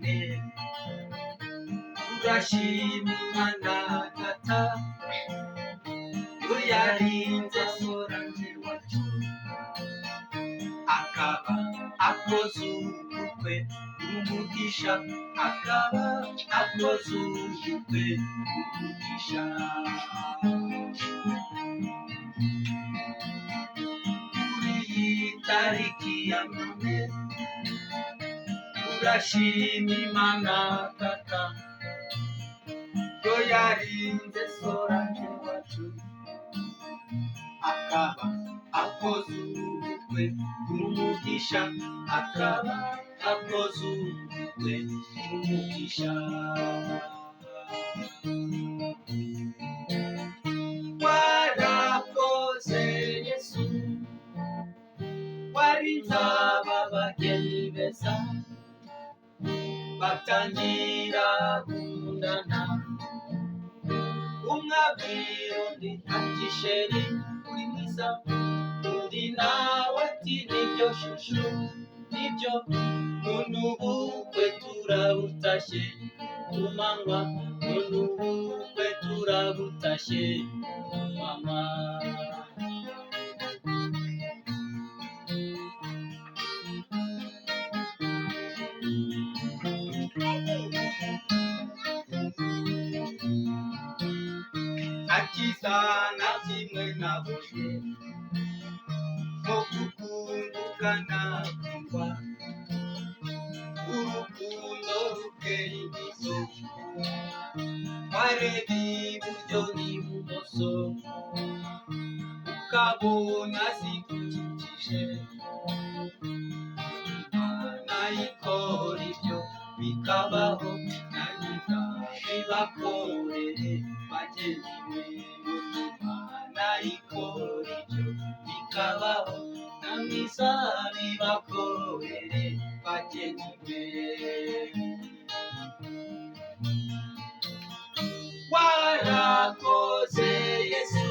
none turashima Imana Data yo yarinze sorange wacu akaba akoze ubukwe umugisha akaba akoze ubukwe umugisha kuri iyi tariki ya none turashima Imana Data yo yarinze sorange wacu akaba akoze ubukwe umugisha akaba akoze ubukwe umugisha warakoze Yesu warinze aba bageni beza batangira gukundana umwabwira undi ati sheri uri mwiza undi nawe ati nibyo shushu nibyo none ubukwe turabutashye ku manywa none ubukwe turabutashye ku manywa akiza na kimwe nabonye nko gukundukana kumva urukundo rutera imizo wareba iburyo n'ibumoso ukabona zigukikije Imana ikora ibyo bikabaho nanjye bibakorere bageni be Imana ikora ibyo bikabaho namwe bibakorere bageni be warakoze Yesu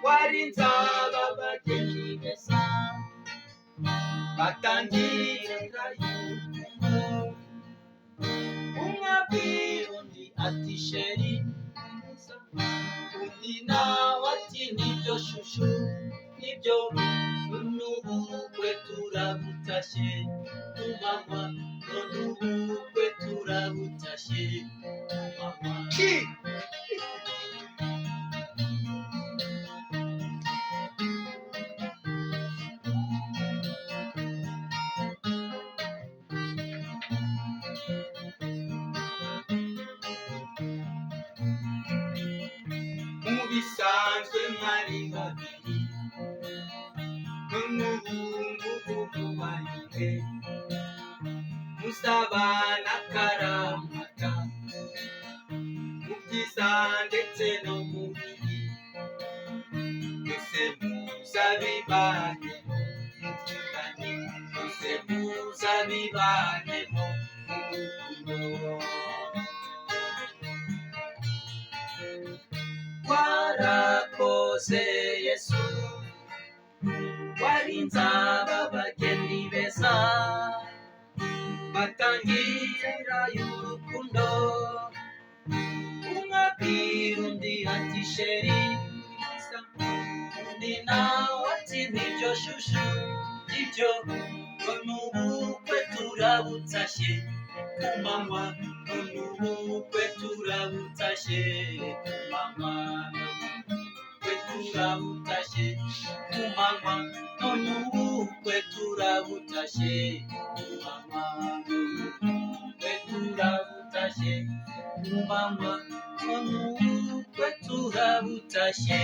warinze aba bageni beza batangira y'urukundo umwabwira undi ati sheri undi nawe ati nibyo shushu nibyo none ubukwe turabutashye ku manywa none ubukwe turabutashye ku manywa bisanzwe mwari babiri none ubu mubaye musabana akaramata mu byiza ndetse no mu bibi mwese muzabibanemo muturanye mwese muzabibanemo mu rukundo warakoze Yesu warinze aba bageni beza batangira y'urukundo umwabwira undi ati sheri undi nawe ati nibyo shushu nibyo none ubukwe turabutashye ku manywa none ubukwe turabutashye ku manywa turabutashye ku manywa none ubukwe turabutashye ku manywa ubukwe turabutashye ku manywa none ubukwe turabutashye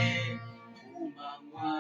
ku manywa